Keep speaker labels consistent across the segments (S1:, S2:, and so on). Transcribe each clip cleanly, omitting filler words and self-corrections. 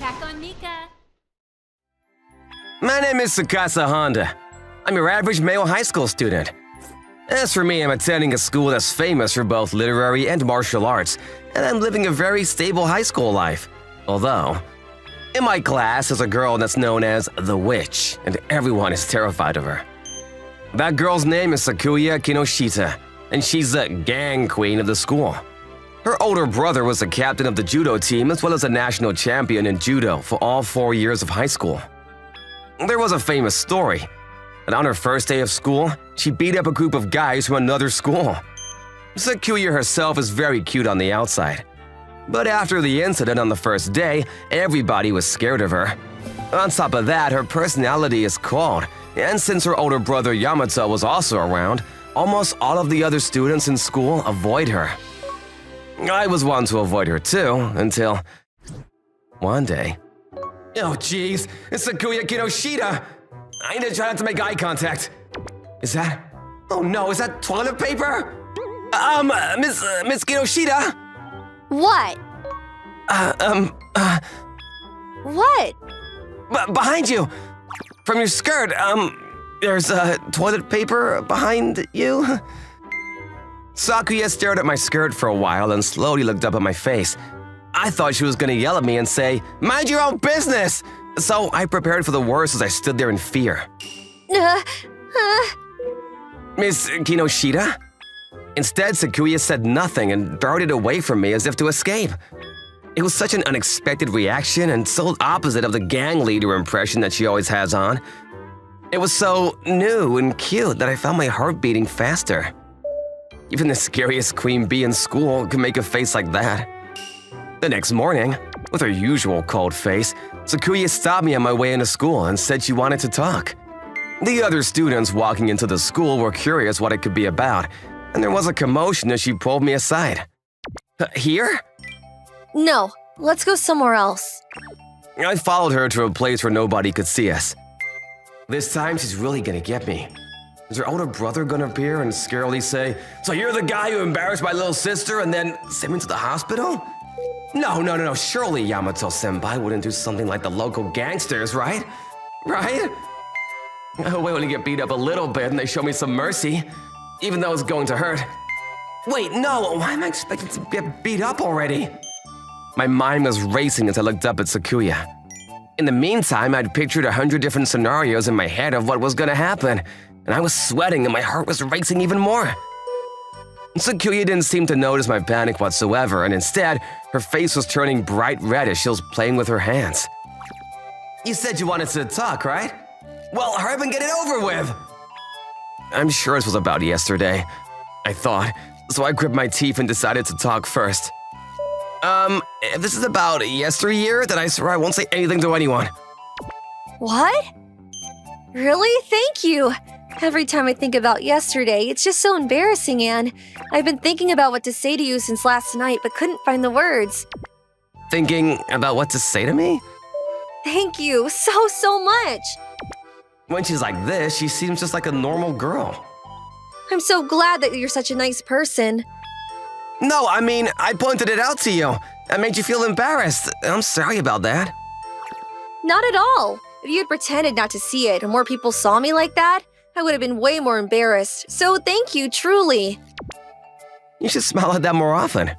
S1: Attack on Mika!
S2: My name is Tsukasa Honda. I'm your average male high school student. As for me, I'm attending a school that's famous for both literary and martial arts, and I'm living a very stable high school life. Although, in my class there's a girl that's known as the Witch, and everyone is terrified of her. That girl's name is Sakuya Kinoshita, and she's the gang queen of the school. Her older brother was the captain of the judo team as well as a national champion in judo for all 4 years of high school. There was a famous story that on her first day of school, she beat up a group of guys from another school. Sakuya herself is very cute on the outside. But after the incident on the first day, everybody was scared of her. On top of that, her personality is cold, and since her older brother Yamato was also around, almost all of the other students in school avoid her. I was one to avoid her too, until one day. Oh jeez, it's Sakuya Kinoshita! I need to try not to make eye contact. Is that… oh no, is that toilet paper? Miss Kinoshita?
S3: What? What?
S2: Behind you! From your skirt, there's toilet paper behind you? Sakuya stared at my skirt for a while and slowly looked up at my face. I thought she was gonna yell at me and say, "Mind your own business!" So I prepared for the worst as I stood there in fear. Miss Kinoshita? Instead, Sakuya said nothing and darted away from me as if to escape. It was such an unexpected reaction and so opposite of the gang leader impression that she always has on. It was so new and cute that I found my heart beating faster. Even the scariest queen bee in school could make a face like that. The next morning, with her usual cold face, Sakuya stopped me on my way into school and said she wanted to talk. The other students walking into the school were curious what it could be about, and there was a commotion as she pulled me aside. Here?
S3: No, let's go somewhere else.
S2: I followed her to a place where nobody could see us. This time she's really gonna get me. Is her older brother gonna appear and scarily say, "So you're the guy who embarrassed my little sister and then sent me to the hospital?" No, surely Yamato-senpai wouldn't do something like the local gangsters, right? Right? Oh, wait when I get beat up a little bit and they show me some mercy, even though it's going to hurt. Wait, no, why am I expected to get beat up already? My mind was racing as I looked up at Sakuya. In the meantime, I'd pictured 100 different scenarios in my head of what was gonna happen, and I was sweating and my heart was racing even more. Sakuya didn't seem to notice my panic whatsoever, and instead, her face was turning bright red as she was playing with her hands. You said you wanted to talk, right? Well, hurry up and get it over with! I'm sure this was about yesterday, I thought, so I gripped my teeth and decided to talk first. If this is about yesteryear, then I swear I won't say anything to anyone.
S3: What? Really? Thank you! Every time I think about yesterday, it's just so embarrassing, Anne. I've been thinking about what to say to you since last night, but couldn't find the words.
S2: Thinking about what to say to me?
S3: Thank you so much!
S2: When she's like this, she seems just like a normal girl.
S3: I'm so glad that you're such a nice person.
S2: No, I mean, I pointed it out to you. I made you feel embarrassed. I'm sorry about that.
S3: Not at all. If you had pretended not to see it and more people saw me like that, I would have been way more embarrassed. So thank you, truly.
S2: You should smile at that more often.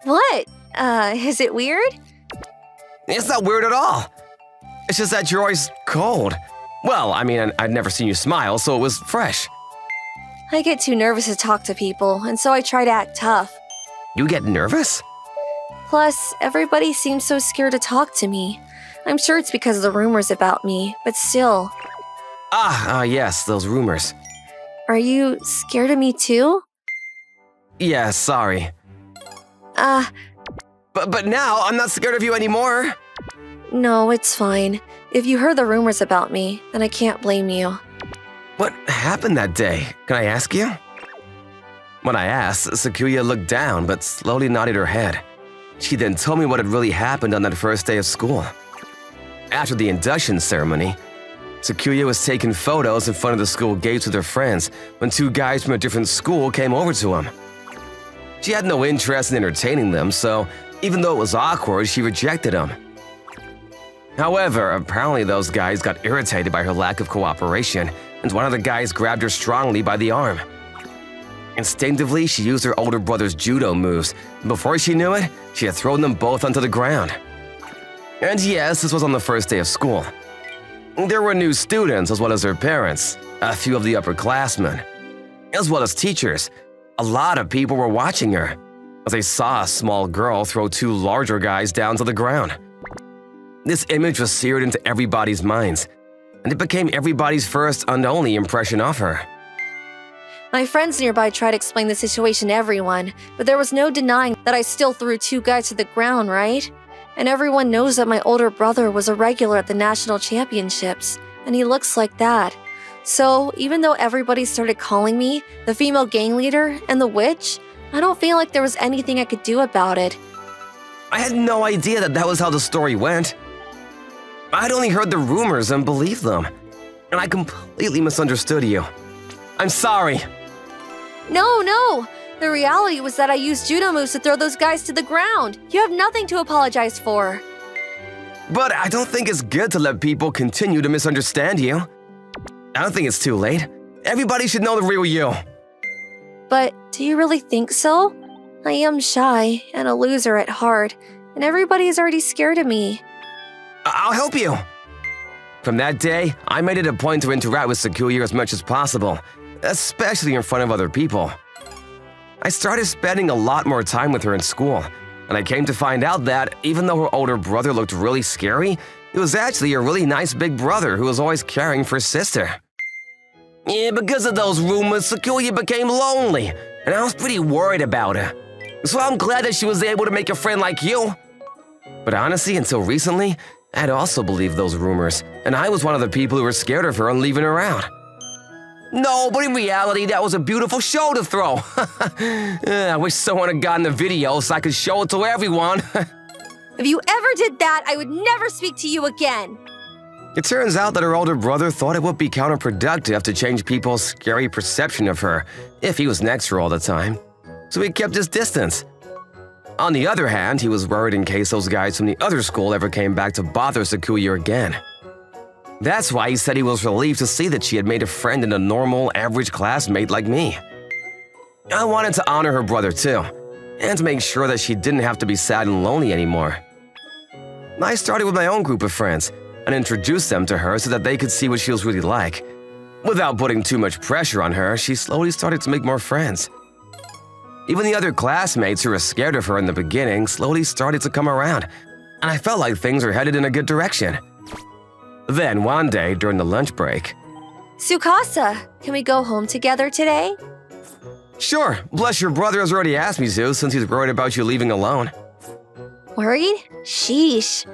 S3: What? Is it weird?
S2: It's not weird at all. It's just that you're always cold. Well, I mean, I'd never seen you smile, so it was fresh.
S3: I get too nervous to talk to people, and so I try to act tough.
S2: You get nervous?
S3: Plus, everybody seems so scared to talk to me. I'm sure it's because of the rumors about me, but still.
S2: Yes, those rumors.
S3: Are you scared of me too?
S2: Yeah, sorry. But now I'm not scared of you anymore.
S3: No, it's fine. If you heard the rumors about me, then I can't blame you.
S2: What happened that day? Can I ask you? When I asked, Sakuya looked down but slowly nodded her head. She then told me what had really happened on that first day of school. After the induction ceremony, Sakuya was taking photos in front of the school gates with her friends when two guys from a different school came over to him. She had no interest in entertaining them, so even though it was awkward, she rejected them. However, apparently those guys got irritated by her lack of cooperation, and one of the guys grabbed her strongly by the arm. Instinctively, she used her older brother's judo moves, and before she knew it, she had thrown them both onto the ground. And yes, this was on the first day of school. There were new students as well as their parents, a few of the upperclassmen, as well as teachers. A lot of people were watching her, as they saw a small girl throw two larger guys down to the ground. This image was seared into everybody's minds, and it became everybody's first and only impression of her.
S3: My friends nearby tried to explain the situation to everyone, but there was no denying that I still threw two guys to the ground, right? And everyone knows that my older brother was a regular at the national championships, and he looks like that. So, even though everybody started calling me the female gang leader and the witch, I don't feel like there was anything I could do about it.
S2: I had no idea that was how the story went. I'd only heard the rumors and believed them, and I completely misunderstood you. I'm sorry.
S3: No. The reality was that I used judo moves to throw those guys to the ground. You have nothing to apologize for.
S2: But I don't think it's good to let people continue to misunderstand you. I don't think it's too late. Everybody should know the real you.
S3: But do you really think so? I am shy and a loser at heart, and everybody is already scared of me.
S2: I'll help you. From that day, I made it a point to interact with Sakuya as much as possible, especially in front of other people. I started spending a lot more time with her in school, and I came to find out that even though her older brother looked really scary, it was actually a really nice big brother who was always caring for his sister. Yeah, because of those rumors, Sakuya became lonely, and I was pretty worried about her. So I'm glad that she was able to make a friend like you. But honestly, until recently, I had also believed those rumors, and I was one of the people who were scared of her and leaving her out. No, but in reality, that was a beautiful show to throw. I wish someone had gotten the video so I could show it to everyone.
S3: If you ever did that, I would never speak to you again.
S2: It turns out that her older brother thought it would be counterproductive to change people's scary perception of her if he was next to her all the time, so he kept his distance. On the other hand, he was worried in case those guys from the other school ever came back to bother Sakuya again. That's why he said he was relieved to see that she had made a friend in a normal, average classmate like me. I wanted to honor her brother too, and to make sure that she didn't have to be sad and lonely anymore. I started with my own group of friends and introduced them to her so that they could see what she was really like. Without putting too much pressure on her, she slowly started to make more friends. Even the other classmates who were scared of her in the beginning slowly started to come around, and I felt like things were headed in a good direction. Then one day during the lunch break,
S3: Tsukasa, can we go home together today?
S2: Sure, bless your brother has already asked me to since he's worried about you leaving alone.
S3: Worried? Sheesh.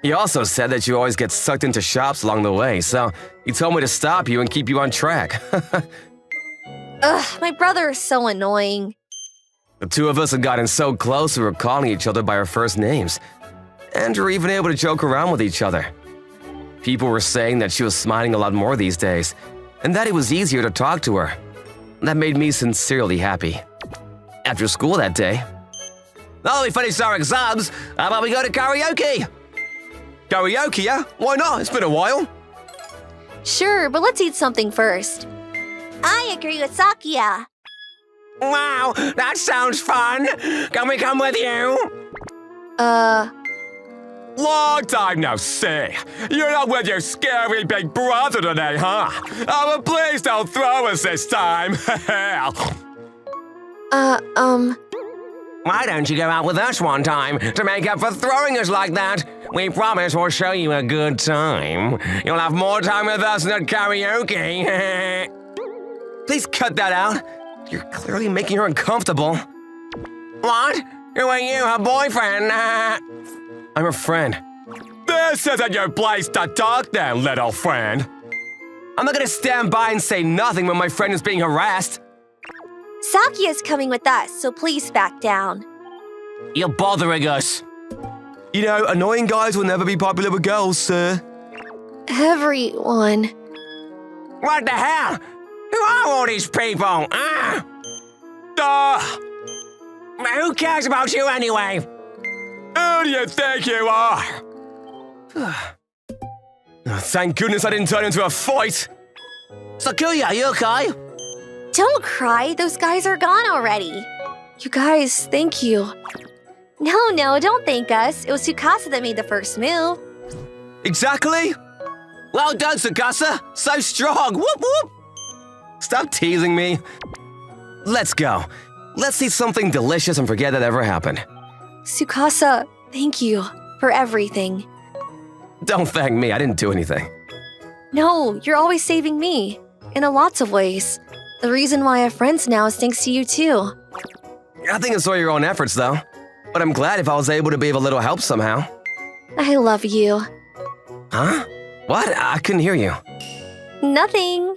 S2: He also said that you always get sucked into shops along the way, so he told me to stop you and keep you on track.
S3: Ugh, my brother is so annoying.
S2: The two of us had gotten so close we were calling each other by our first names, and we were even able to joke around with each other. People were saying that she was smiling a lot more these days, and that it was easier to talk to her. That made me sincerely happy. After school that day, "Oh, we finished our exams. How about we go to karaoke?" "Karaoke, yeah? Why not? It's been a while."
S3: Sure, but let's eat something first. I agree with Sakuya.
S2: Wow, that sounds fun. Can we come with you? Long time no see. You're not with your scary big brother today, huh? Oh, but please don't throw us this time. Why don't you go out with us one time to make up for throwing us like that? We promise we'll show you a good time. You'll have more time with us than at karaoke. Please cut that out. You're clearly making her uncomfortable. What? Who are you, her boyfriend? I'm her friend. This isn't your place to talk then, little friend. I'm not gonna stand by and say nothing when my friend is being harassed.
S3: Sakuya's coming with us, so please back down.
S2: You're bothering us. You know, annoying guys will never be popular with girls, sir.
S3: Everyone.
S2: What the hell? Who are all these people? Who cares about you anyway? Who do you think you are? Thank goodness I didn't turn into a fight!
S1: Sakuya, you okay?
S3: Don't cry, those guys are gone already. You guys, thank you. No, don't thank us. It was Tsukasa that made the first move.
S2: Exactly!
S1: Well done, Tsukasa! So strong! Whoop whoop!
S2: Stop teasing me. Let's go. Let's eat something delicious and forget that ever happened.
S3: Tsukasa, thank you for everything.
S2: Don't thank me, I didn't do anything.
S3: No, you're always saving me. In a lots of ways. The reason why I have friends now is thanks to you too.
S2: I think it's all your own efforts, though. But I'm glad if I was able to be of a little help somehow.
S3: I love you.
S2: Huh? What? I couldn't hear you.
S3: Nothing.